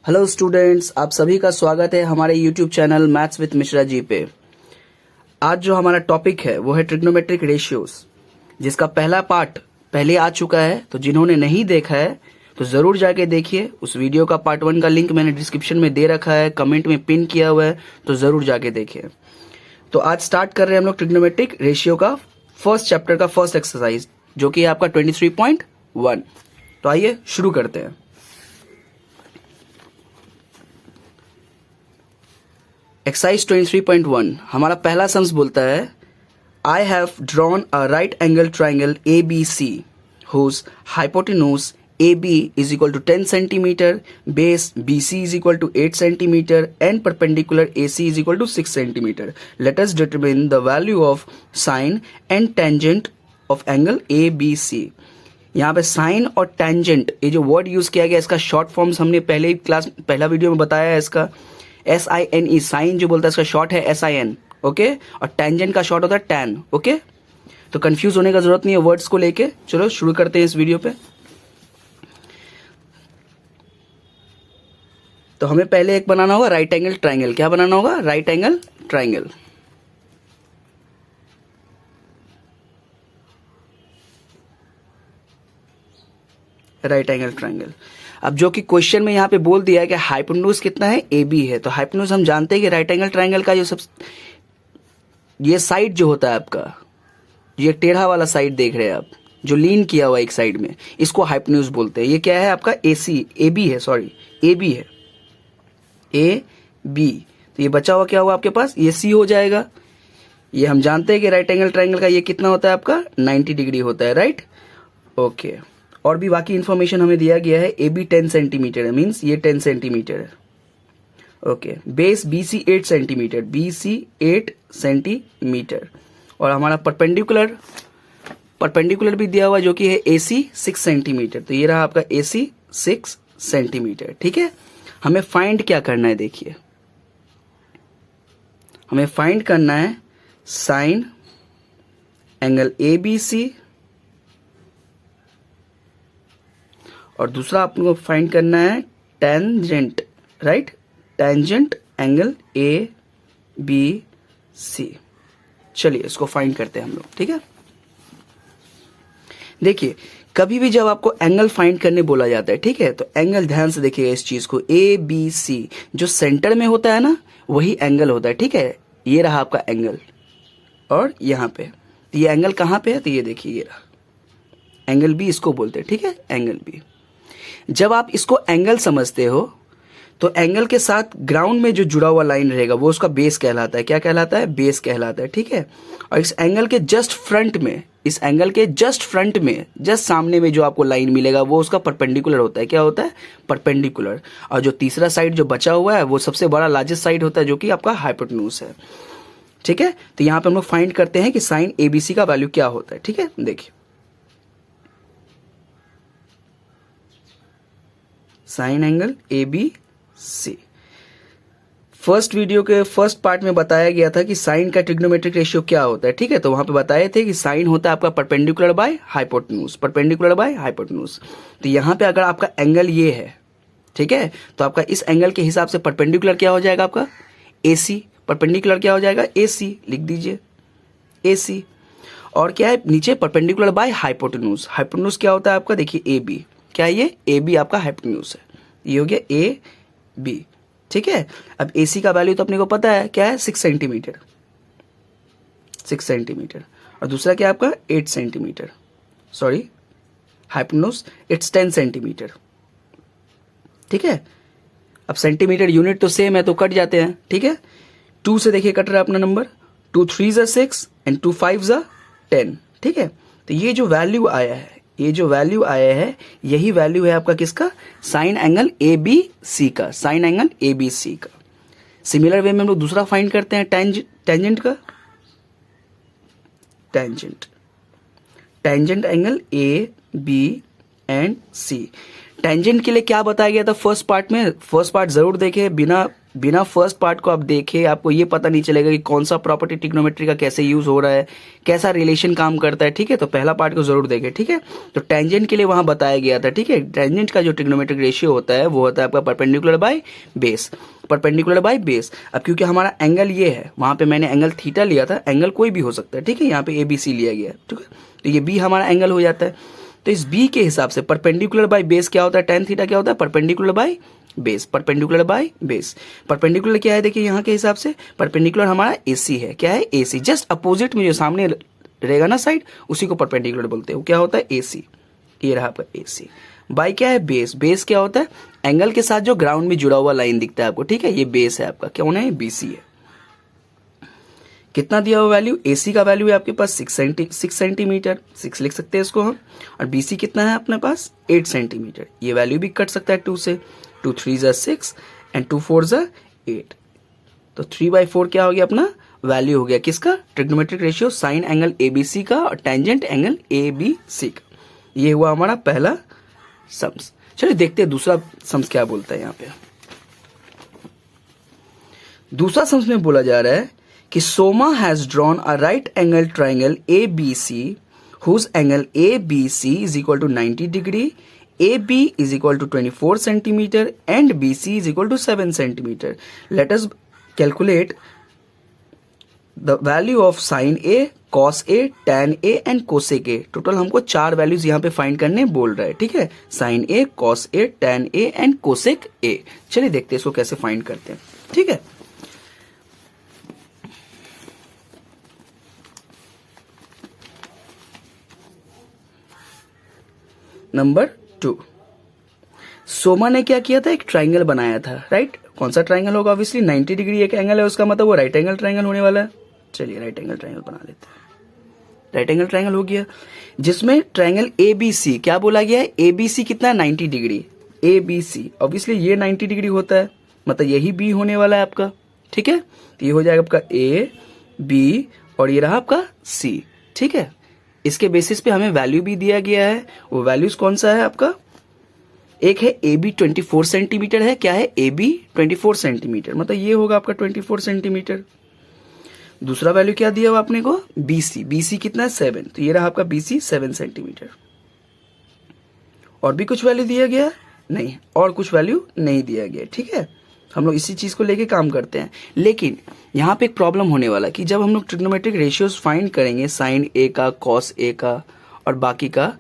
Hello students, आप सभी का स्वागत है हमारे YouTube channel maths with Mishra ji पे। आज जो हमारा टॉपिक है वो है ट्रिग्नोमेट्रिक रेशियोज, जिसका पहला पार्ट पहले आ चुका है। तो जिन्होंने नहीं देखा है तो जरूर जाके देखिए। उस वीडियो का पार्ट 1 का लिंक मैंने डिस्क्रिप्शन में दे रखा है, कमेंट में पिन किया हुआ है, तो जरूर जाके देखिए। तो आज स्टार्ट कर रहे हैं हम लोग ट्रिग्नोमेट्रिक रेशियो का फर्स्ट चैप्टर का फर्स्ट एक्सरसाइज, जो कि है आपका 23.1। तो आइए शुरू करते हैं। एक्सरसाइज 23.1 हमारा पहला सम्स बोलता है, I have drawn a right angle triangle A B C whose hypotenuse A B is equal to 10 centimetre, base B C is equal to 8 centimetre and perpendicular A C is equal to 6 centimetre. Let us determine the value of sine and tangent of angle A B C. यहाँ पे sign और tangent, ये जो word use किया गया, इसका short forms हमने पहला वीडियो में बताया है। इसका SINE, साइन जो बोलता है इसका शॉर्ट है SIN, ओके। और टेंजेंट का शॉर्ट होता है टैन, ओके। तो कंफ्यूज होने का जरूरत नहीं है वर्ड्स को लेके। चलो शुरू करते हैं इस वीडियो पे। तो हमें पहले एक बनाना होगा राइट एंगल ट्राइंगल। क्या बनाना होगा? Right angle triangle. Right angle triangle. अब जो कि क्वेश्चन में यहाँ पे बोल दिया है कि हाइपोटेन्यूज कितना है? AB है। तो हाइपोटेन्यूज हम जानते हैं कि राइट एंगल ट्राइंगल का जो सब ये साइड जो होता है आपका, ये टेढ़ा वाला साइड देख रहे हैं आप, जो लीन किया हुआ एक साइड में, इसको हाइपोटेन्यूज बोलते हैं। ये क्या है आपका? AB है, सॉरी AB है, AB। तो ये बचा हुआ क्या हुआ आपके पास? ये C हो जाएगा। ये हम जानते हैं कि राइट एंगल ट्राइंगल का ये कितना होता है आपका? 90 डिग्री होता है, राइट, ओके। और भी बाकी इंफॉर्मेशन हमें दिया गया है। AB 10 सेंटीमीटर है, मीन्स ये 10 सेंटीमीटर है, okay. Base BC 8 centimetre, BC 8 centimetre. और हमारा परपेंडिकुलर भी दिया हुआ जो कि है AC 6 सेंटीमीटर। तो ये रहा आपका AC 6 सेंटीमीटर, ठीक है। हमें फाइंड क्या करना है? देखिए, हमें फाइंड करना है साइन एंगल ABC, और दूसरा आपको फाइंड करना है tangent, right, tangent angle ABC। चलिए इसको फाइंड करते हैं हम लोग, ठीक है। देखिए, कभी भी जब आपको एंगल फाइंड करने बोला जाता है, ठीक है, तो एंगल ध्यान से देखिएगा इस चीज को। ABC जो सेंटर में होता है ना, वही एंगल होता है, ठीक है। ये रहा आपका एंगल, और यहां पे तो ये एंगल कहां पे है? तो ये देखिए, ये रहा एंगल B, इसको बोलते हैं, ठीक है, एंगल B। जब आप इसको एंगल समझते हो तो एंगल के साथ ग्राउंड में जो जुड़ा हुआ लाइन रहेगा वो उसका बेस कहलाता है। क्या कहलाता है? बेस कहलाता है, ठीक है। और इस एंगल के जस्ट फ्रंट में, इस एंगल के जस्ट फ्रंट में, जस्ट सामने में जो आपको लाइन मिलेगा वो उसका परपेंडिकुलर होता है। क्या होता है? परपेंडिकुलर। और जो तीसरा साइड जो बचा हुआ है वो सबसे बड़ा लार्जेस्ट साइड होता है, जो कि आपका हाइपोटेन्यूज है, ठीक है। तो यहां पे हम लोग फाइंड करते हैं कि साइन ABC का वैल्यू क्या होता है, ठीक है। देखिए, sign angle ABC first video के फर्स्ट पार्ट में बताया गया था कि साइन का ट्रिग्नोमेट्रिक रेशियो क्या होता है, ठीक है। तो वहां पे बताए थे कि साइन होता है आपका perpendicular by hypotenuse, perpendicular by hypotenuse. तो यहां पे अगर आपका एंगल ये है, ठीक है, तो आपका इस एंगल के हिसाब से परपेंडिकुलर क्या हो जाएगा? आपका AC। परपेंडिकुलर क्या हो जाएगा? AC, लिख दीजिए AC। और क्या है नीचे? Perpendicular by hypotenuse. हाइपोटेन्यूज क्या होता है आपका? देखिए AB, क्या ये? AB आपका हाइपोटेन्यूज है, ये हो गया AB, ठीक है। अब AC का वैल्यू तो अपने को पता है, क्या है? 6 सेंटीमीटर, 6 सेंटीमीटर। और दूसरा क्या है आपका? 8 centimetre, sorry, hypotenuse it's 10 centimetre, ठीक है। अब सेंटीमीटर यूनिट तो सेम है तो कट जाते हैं, ठीक है। 2 से देखिए कट रहा है अपना नंबर, 2 3 ज़ा 6 एंड 2 5 ज़ा 10, ठीक है। तो ये जो वैल्यू आया है, ये जो वैल्यू आया है, यही वैल्यू है आपका किसका? साइन एंगल ABC का, साइन एंगल ABC का। सिमिलर वे में हम लोग दूसरा फाइंड करते हैं टेंजेंट का, tangent angle AB and C। Tangent के लिए क्या बताया गया था फर्स्ट पार्ट में? फर्स्ट पार्ट जरूर देखे, बिना बिना फर्स्ट पार्ट को आप देखे आपको ये पता नहीं चलेगा कि कौन सा प्रॉपर्टी ट्रिग्नोमेट्री का कैसे यूज हो रहा है, कैसा रिलेशन काम करता है। ठीक है, तो पहला पार्ट को जरूर देखें। ठीक है, तो टेंजेंट के लिए वहां बताया गया था। ठीक है, टेंजेंट का जो ट्रिग्नोमेट्रिक रेशियो होता है वो होता है आपका perpendicular by base, perpendicular by base. अब क्योंकि हमारा एंगल ये है, वहां पे मैंने एंगल थीटा लिया था, एंगल कोई भी हो सकता है। ठीक है, यहाँ पे एबीसी लिया गया है। ठीक है, तो ये बी हमारा एंगल हो जाता है। तो इस बी के हिसाब से परपेंडिकुलर बाय बेस क्या होता है, टेन थीटा क्या होता है, perpendicular by base, perpendicular by base. Perpendicular क्या है, देखिए यहाँ के हिसाब से परपेंडिकुलर हमारा एसी है। क्या है, एसी। जस्ट अपोजिट में जो सामने रहेगा ना साइड, उसी को परपेंडिकुलर बोलते हैं। वो क्या होता है, एसी। ये रहा आपका एसी। बाय क्या है, बेस। बेस क्या होता है, एंगल के साथ जो ग्राउंड में जुड़ा हुआ लाइन दिखता है आपको। ठीक है, ये बेस है आपका, क्या होना है, बीसी है। कितना दिया हुआ वैल्यू, एसी का वैल्यू है आपके पास 6 सेंटीमीटर, 6 लिख सकते हैं इसको हम। और बीसी कितना है अपने पास, 8 सेंटीमीटर। ये वैल्यू भी कट सकता है 2 से, 2 3 ज़ा 6 एंड 2 4 ज़ा 8। तो 3/4 क्या हो गया अपना वैल्यू हो गया किसका, trigonometric ratio sign angle ABC का और टेंजेंट एंगल एबीसी का। ये हुआ हमारा पहला सम्स। चलिए देखते हैं दूसरा सम्स क्या बोलता है यहाँ पे। दूसरा सम्स में बोला जा रहा है कि Soma has drawn a right angle triangle ABC whose angle ABC is equal to 90 degree, AB is equal to 24 centimeter and BC is equal to 7 centimeter. Let us calculate the value of sin A, cos A, tan A and cosec A. Total हमको 4 values यहाँ पे find करने बोल रहा है। ठीक है, sin A, cos A, tan A and cosec A। चलिए देखते हैं इसको कैसे फाइंड करते हैं। ठीक है, नंबर 2, सोमा ने क्या किया था, एक ट्राइंगल बनाया था। राइट, कौन सा ट्राइंगल होगा, ऑब्वियसली 90 डिग्री एक एंगल है, उसका मतलब वो राइट एंगल ट्राइंगल होने वाला है। चलिए राइट एंगल ट्राइंगल बना लेते हैं। राइट एंगल ट्राइंगल हो गया, जिसमें ट्राइंगल एबीसी क्या बोला गया है, एबीसी कितना है, 90 डिग्री। एबीसी ऑब्वियसली ये 90 डिग्री होता है, मतलब यही बी होने वाला है आपका। ठीक है, तो ये हो जाएगा आपका ए बी और ये रहा आपका सी। ठीक है, इसके बेसिस पे हमें वैल्यू भी दिया गया है। वो वैल्यूज कौन सा है आपका, एक है ए बी 24 सेंटीमीटर है। क्या है, ए बी 24 सेंटीमीटर, मतलब ये होगा आपका 24 सेंटीमीटर। दूसरा वैल्यू क्या दिया हुआ आपने को, बीसी। बीसी कितना है, 7, तो ये रहा आपका बीसी 7 सेंटीमीटर। और भी कुछ वैल्यू दिया गया नहीं, और कुछ वैल्यू नहीं दिया गया। ठीक है, हम लोग इसी चीज को लेके काम करते हैं। लेकिन यहाँ पे एक प्रॉब्लम होने वाला कि जब हम लोग ट्रिग्नोमेट्रिक रेशियोज फाइंड करेंगे, साइन ए का, कॉस ए का और बाकी का,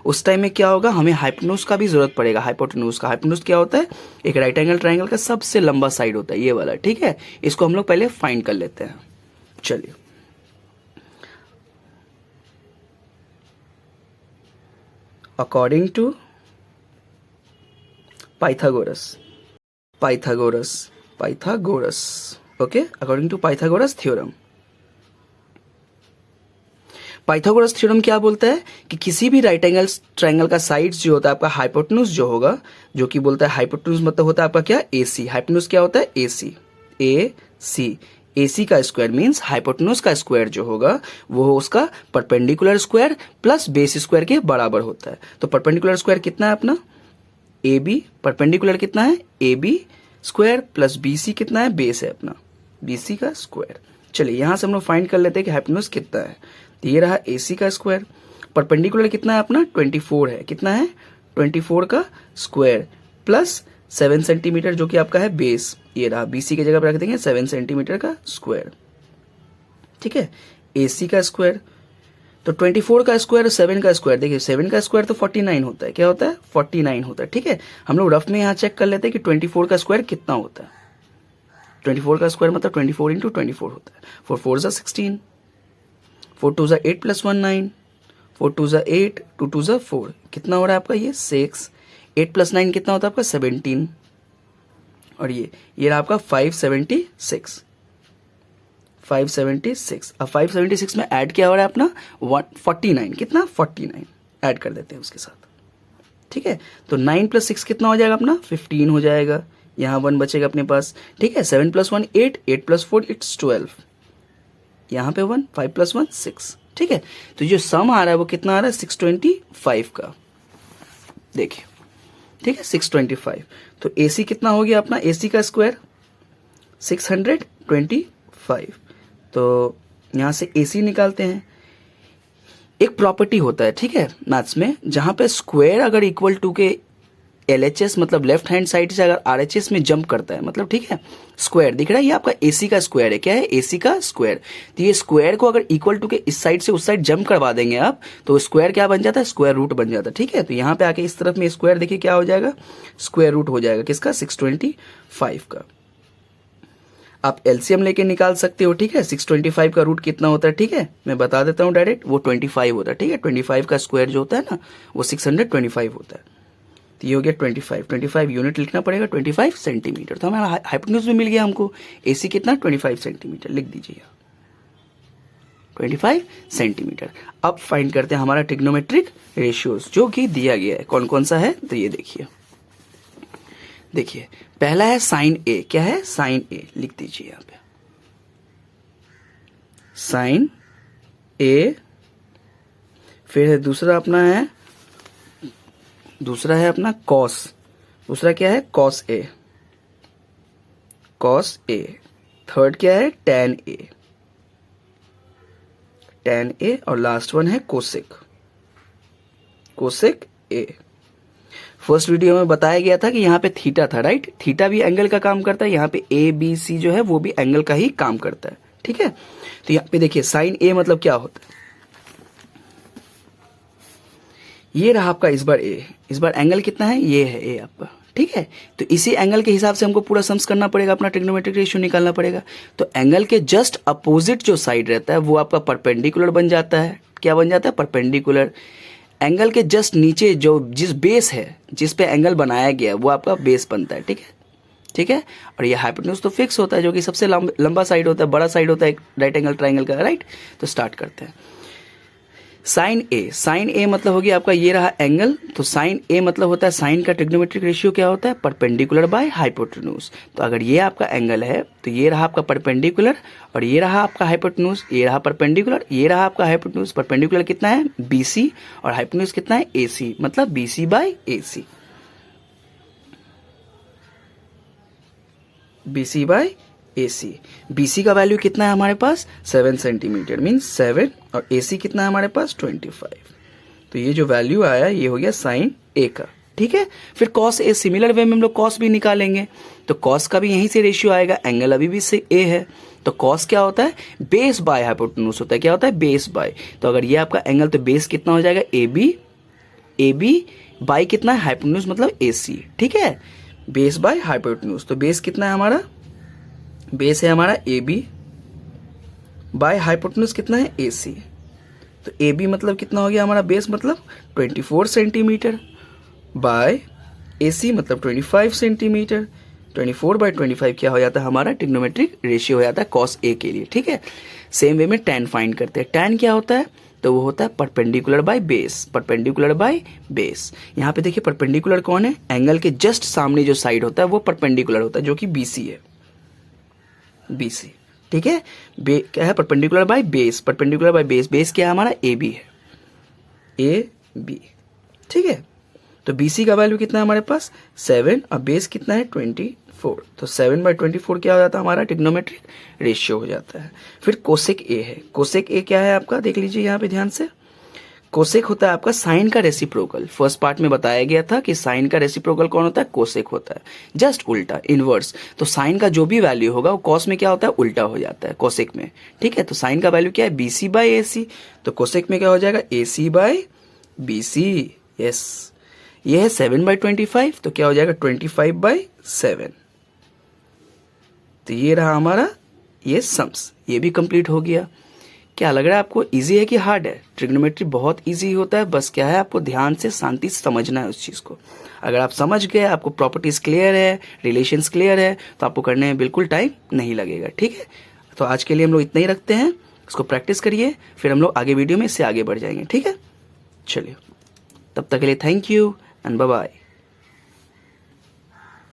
उस टाइम में क्या होगा, हमें हाइपोटेन्यूज का भी जरूरत पड़ेगा। हाइपोटेन्यूज का, हाइपोटेन्यूज क्या होता है, एक राइट एंगल ट्राइंगल का सबसे लंबा साइड होता है, ये वाला। ठीक है, इसको हम लोग पहले फाइंड कर लेते हैं। चलिए, according to Pythagoras, okay, according to Pythagoras theorem. Pythagoras theorem क्या बोलता है कि किसी भी राइट एंगल ट्राइंगल का साइड्स जो होता है आपका, हाइपोटेन्यूज जो होगा, जो कि बोलता है हाइपोटेन्यूज मतलब होता है आपका क्या, एसी। हाइपोटेन्यूज क्या होता है, एसी। ए सी, एसी का स्क्वायर मींस हाइपोटेन्यूज का स्क्वायर जो होगा वो उसका perpendicular square plus base square के बराबर होता है। तो परपेंडिकुलर स्क्वायर कितना है अपना, ए बी। परपेंडिकुलर कितना है, A B square plus BC कितना है, बेस है अपना, बीसी का स्क्वायर। चलिए यहां से हम लोग फाइंड कर लेते हैं कि हाइपोटेन्यूज कितना है। तो ये रहा एसी का स्क्वायर, परपेंडिकुलर कितना है अपना, 24 है। कितना है, 24 का स्क्वायर प्लस 7 सेंटीमीटर जो कि आपका है बेस। ये रहा, बीसी की जगह पर रख देंगे 7 सेंटीमीटर का स्क्वायर। ठीक है, एसी का स्क्वायर, तो 24 का स्क्वायर और 7 का स्क्वायर, देखिए 7 का स्क्वायर तो 49 होता है। क्या होता है, 49 होता है। ठीक है, हम लोग रफ में यहाँ चेक कर लेते हैं कि 24 का स्क्वायर कितना होता है। 24 का स्क्वायर मतलब 24 इंटू 24 होता है। 4 4 ज़ा 16, 4 2 ज़ा 8 प्लस 1 9, 4 2 ज़ा 8, 2 2 ज़ा 4, कितना हो रहा है आपका ये 6, 8 प्लस 9 कितना होता है आपका 17, और ये रहा आपका 576। 576, अब 576 में ऐड क्या हो रहा है अपना 149, कितना 49 ऐड कर देते हैं उसके साथ। ठीक है, तो 9 प्लस 6 कितना हो जाएगा अपना 15 हो जाएगा, यहाँ 1 बचेगा अपने पास। ठीक है, 7 प्लस 1 8, 8 प्लस 4 इट्स 12, यहाँ पे 1, 5 प्लस 1 6। ठीक है, तो जो सम आ रहा है वो कितना आ रहा है 625 का, देखिए। ठीक है, 625। तो एसी कितना हो गया अपना, एसी का स्क्वायर 625। तो यहाँ से AC निकालते हैं। एक प्रॉपर्टी होता है, ठीक है, मैथ्स में, जहां पे स्क्वायर अगर इक्वल टू के LHS मतलब लेफ्ट हैंड साइड से अगर RHS में जंप करता है, मतलब ठीक है, स्क्वायर दिख रहा है, ये आपका AC का स्क्वायर है। क्या है? AC का स्क्वायर। तो ये स्क्वायर को अगर इक्वल टू के इस साइड से उस साइड जंप करवा देंगे आप, तो स्क्वायर क्या बन जाता है? स्क्वायर रूट बन जाता है, ठीक है। तो यहाँ पे आके इस तरफ में स्क्वायर देखिए क्या हो जाएगा? स्क्वायर रूट हो जाएगा किसका? 625 का। आप LCM लेके निकाल सकते हो, ठीक है। 625 का रूट कितना होता है, ठीक है, मैं बता देता हूँ डायरेक्ट, वो 25 होता है, ठीक है। 25 का स्क्वायर जो होता है ना, वो 625 होता है। तो ये हो गया 25 यूनिट लिखना पड़ेगा, 25 सेंटीमीटर। तो हमारा हाइपोटेन्यूज भी मिल गया हमको। AC कितना? 25 सेंटीमीटर लिख दीजिए, 25 सेंटीमीटर। अब फाइंड करते हैं हमारा ट्रिग्नोमेट्रिक रेशियोज, जो कि दिया गया है। कौन कौन सा है? तो ये देखिए पहला है साइन A। क्या है? साइन A लिख दीजिए यहां पे, साइन A। फिर है दूसरा है अपना कॉस। दूसरा क्या है? Cos A। थर्ड क्या है? Tan A। और लास्ट वन है कोसेक A। फर्स्ट वीडियो में बताया गया था कि यहाँ पे थीटा था, राइट। थीटा भी एंगल का काम करता है। यहाँ पे ABC जो है वो भी एंगल का ही काम करता है, ठीक है। तो यहाँ पे देखिए साइन A मतलब क्या होता है? ये रहा आपका इस बार एंगल कितना है? ये है A आपका, ठीक है। तो इसी एंगल के हिसाब से हमको पूरा सम्स करना पड़ेगा, अपना ट्रिग्नोमेट्रिक रेशियो निकालना पड़ेगा। तो एंगल के जस्ट अपोजिट जो साइड रहता है वो आपका परपेंडिकुलर बन जाता है। क्या बन जाता है? परपेंडिकुलर। एंगल के जस्ट नीचे जो जिस बेस है, जिस पे एंगल बनाया गया है, वो आपका बेस बनता है, ठीक है। और ये हाइपोटेन्यूज तो फिक्स होता है, जो कि सबसे लंबा साइड होता है, बड़ा साइड होता है राइट एंगल ट्राइंगल का, राइट। तो स्टार्ट करते हैं। साइन A मतलब हो गया आपका, ये रहा एंगल। तो साइन A मतलब होता है, साइन का ट्रिग्नोमेट्रिक रेशियो क्या होता है? Perpendicular by hypotenuse. तो अगर ये आपका एंगल है तो ये रहा आपका परपेंडिकुलर, और ये रहा आपका हाइपोटेन्यूज। ये रहा परपेंडिकुलर, ये रहा आपका हाइपोटेन्यूज। परपेंडिकुलर कितना है? BC, और हाइपोटेन्यूज कितना है? AC, मतलब BC by AC। BC by AC। BC का वैल्यू कितना है हमारे पास? 7 सेंटीमीटर, मीन 7, और AC कितना है हमारे पास? 25। तो ये जो वैल्यू आया ये हो गया साइन A का, ठीक है। फिर कॉस A, सिमिलर वे में हम लोग कॉस भी निकालेंगे। तो कॉस का भी यहीं से रेशियो आएगा, एंगल अभी भी से A है। तो कॉस क्या होता है? बेस बाय हाइपोटेन्यूज होता है। क्या होता है? Base by. तो अगर ये आपका एंगल, तो बेस कितना हो जाएगा? AB बाय कितना है? हाइपोटेन्यूज मतलब AC, ठीक है। Base by hypotenuse. तो बेस कितना है हमारा? बेस है हमारा AB, बाय हाइपोटेन्यूज कितना है? AC। तो AB मतलब कितना हो गया हमारा? बेस मतलब 24 सेंटीमीटर, बाय AC मतलब 25 सेंटीमीटर। 24 बाय 25 क्या हो जाता है हमारा? ट्रिग्नोमेट्रिक रेशियो हो जाता है कॉस A के लिए, ठीक है। सेम वे में टैन फाइंड करते हैं। टैन क्या होता है? तो वो होता है परपेंडिकुलर बाय बेस। यहाँ पे देखिए परपेंडिकुलर कौन है? एंगल के जस्ट सामने जो साइड होता है वो परपेंडिकुलर होता है, जो कि BC है, BC, ठीक है। क्या है? Perpendicular by base. बेस क्या है हमारा? AB है, AB, ठीक है। तो BC का वैल्यू कितना है हमारे पास? 7, और बेस कितना है? 24। तो 7 बाय 24 क्या हो जाता है हमारा? ट्रिग्नोमेट्रिक रेशियो हो जाता है। फिर कोसेक A है। कोसेक A क्या है आपका? देख लीजिए यहाँ पे ध्यान से। कोसेक होता है आपका साइन का रेसिप्रोकल। फर्स्ट पार्ट में बताया गया था कि साइन का रेसिप्रोकल कौन होता है? कोसेक होता है, जस्ट उल्टा, इनवर्स। तो साइन का जो भी वैल्यू होगा वो कॉस में क्या होता है? उल्टा हो जाता है कोसेक में, ठीक है। तो साइन का वैल्यू क्या है? BC by AC। तो कोसेक में क्या हो जाएगा? AC bye BC। यस, ये है 7 बाय 25, तो क्या हो जाएगा? 25 बाय 7। तो ये रहा हमारा ये सम्स, ये भी कंप्लीट हो गया। क्या लग रहा है आपको? इजी है कि हार्ड है? ट्रिग्नोमेट्री बहुत इजी होता है, बस क्या है, आपको ध्यान से शांति से समझना है उस चीज को। अगर आप समझ गए, आपको प्रॉपर्टीज क्लियर है, रिलेशंस क्लियर है, तो आपको करने में बिल्कुल टाइम नहीं लगेगा, ठीक है। तो आज के लिए हम लोग इतना ही रखते हैं, इसको प्रैक्टिस करिए, फिर हम लोग आगे वीडियो में इससे आगे बढ़ जाएंगे, ठीक है। चलिए, तब तक के लिए thank you and bye bye.